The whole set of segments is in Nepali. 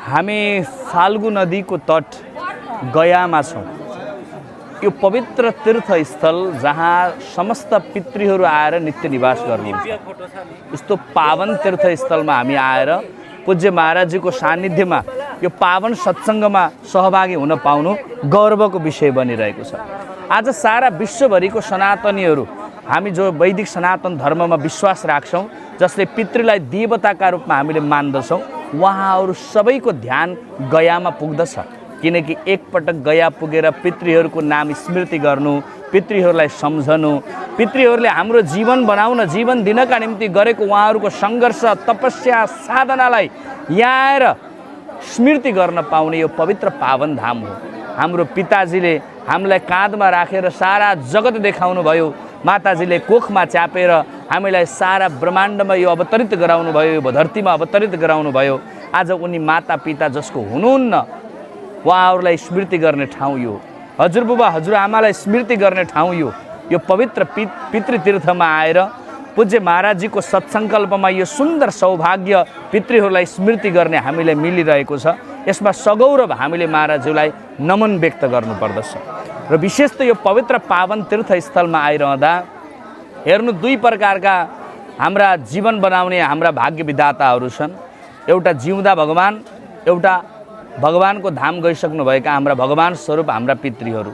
हामी फाल्गु नदीको तट गयामा छौँ। यो पवित्र तीर्थस्थल जहाँ समस्त पितृहरू आएर नित्य निवास गर्नुहुन्छ। यस्तो पावन तीर्थस्थलमा हामी आएर पूज्य महाराजजीको सान्निध्यमा यो पावन सत्सङ्गमा सहभागी हुन पाउनु गौरवको विषय बनिरहेको छ। आज सारा विश्वभरिको सनातनीहरू हामी जो वैदिक सनातन धर्ममा विश्वास राख्छौँ, जसले पितृलाई देवताका रूपमा हामीले मान्दछौँ, उहाँहरू सबैको ध्यान गयामा पुग्दछ। किनकि एकपटक गया पुगेर पितृहरूको नाम स्मृति गर्नु, पितृहरूलाई सम्झनु, पितृहरूले हाम्रो जीवन बनाउन, जीवन दिनका निम्ति गरेको उहाँहरूको सङ्घर्ष, तपस्या, साधनालाई यहाँ आएर स्मृति गर्न पाउने यो पवित्र पावन धाम हो। हाम्रो पिताजीले हामीलाई काँधमा राखेर सारा जगत देखाउनु भयो। माताजीले कोखमा च्यापेर हामीलाई सारा ब्रह्माण्डमा यो अवतरित गराउनु भयो, यो धरतीमा अवतरित गराउनु भयो। आज उनी माता पिता जसको हुनुहुन्न, उहाँहरूलाई स्मृति गर्ने ठाउँ यो। हजुरबुबा हजुरआमालाई स्मृति गर्ने ठाउँ यो। यो पवित्र पितृतीर्थमा आएर पूज्य महाराजजीको सत्सङ्कल्पमा यो सुन्दर सौभाग्य पितृहरूलाई स्मृति गर्ने हामीलाई मिलिरहेको छ। यसमा सगौरव हामीले महाराजज्यूलाई नमन व्यक्त गर्नुपर्दछ। र विशेष त यो पवित्र पावन तीर्थस्थलमा आइरहँदा हेर्नु, दुई प्रकारका हाम्रा जीवन बनाउने हाम्रा भाग्य विधाताहरू छन्। एउटा जिउँदा भगवान, एउटा भगवानको धाम गइसक्नुभएका हाम्रा भगवान स्वरूप हाम्रा पितृहरू।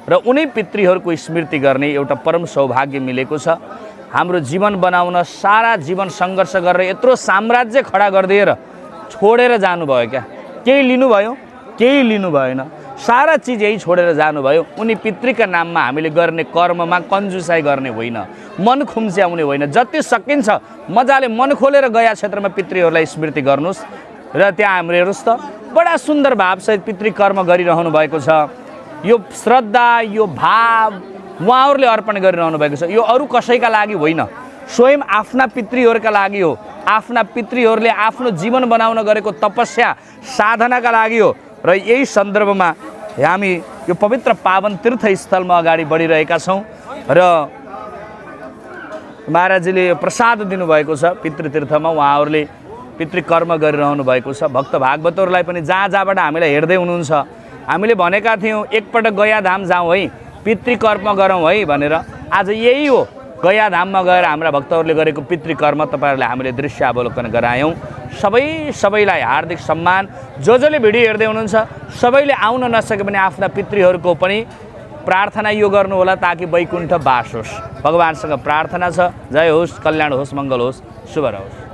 र उनै पितृहरूको स्मृति गर्ने एउटा परम सौभाग्य मिलेको छ। हाम्रो जीवन बनाउन सारा जीवन सङ्घर्ष गरेर यत्रो साम्राज्य खडा गरिदिएर छोडेर जानुभयो। क्या केही लिनुभयो? केही लिनु भएन। सारा चिज यही छोडेर जानुभयो। उनी पितृका नाममा हामीले गर्ने कर्ममा कन्जुसाइ गर्ने होइन, मन खुम्च्याउने होइन। जति सकिन्छ मजाले मन खोलेर गया क्षेत्रमा पितृहरूलाई स्मृति गर्नुहोस् र त्यहाँ हाम्रो हेर्नुहोस् त, बडा सुन्दर भावसहित पितृकर्म गरिरहनु भएको छ। यो श्रद्धा, यो भाव उहाँहरूले अर्पण गरिरहनु भएको छ। यो अरू कसैका लागि होइन, स्वयं आफ्ना पितृहरूका लागि हो। आफ्ना पितृहरूले आफ्नो जीवन बनाउन गरेको तपस्या साधनाका लागि हो। र यही सन्दर्भमा हामी यो पवित्र पावन तीर्थस्थलमा अगाडि बढिरहेका छौँ। र महाराजजीले यो प्रसाद दिनुभएको छ पितृतीर्थमा। उहाँहरूले पितृकर्म गरिरहनु भएको छ। भक्त भागवतहरूलाई पनि जहाँ जहाँबाट हामीलाई हेर्दै हुनुहुन्छ, हामीले भनेका थियौँ एकपटक गया धाम जाउँ है, पितृकर्म गरौँ है भनेर। आज यही हो, गया धाममा गएर हाम्रा भक्तहरूले गरेको पितृकर्म तपाईँहरूले हामीले दृश्य अवलोकन गरायौँ। सबैलाई हार्दिक सम्मान। जसले भिडियो हेर्दै हुनुहुन्छ सबैले आउन नसके पनि आफ्ना पितृहरूको पनि प्रार्थना यो गर्नु होला ताकि वैकुण्ठ बास होस्। भगवानसँग प्रार्थना छ। जय होस्, कल्याण होस्, मङ्गल होस्, शुभ रहोस्।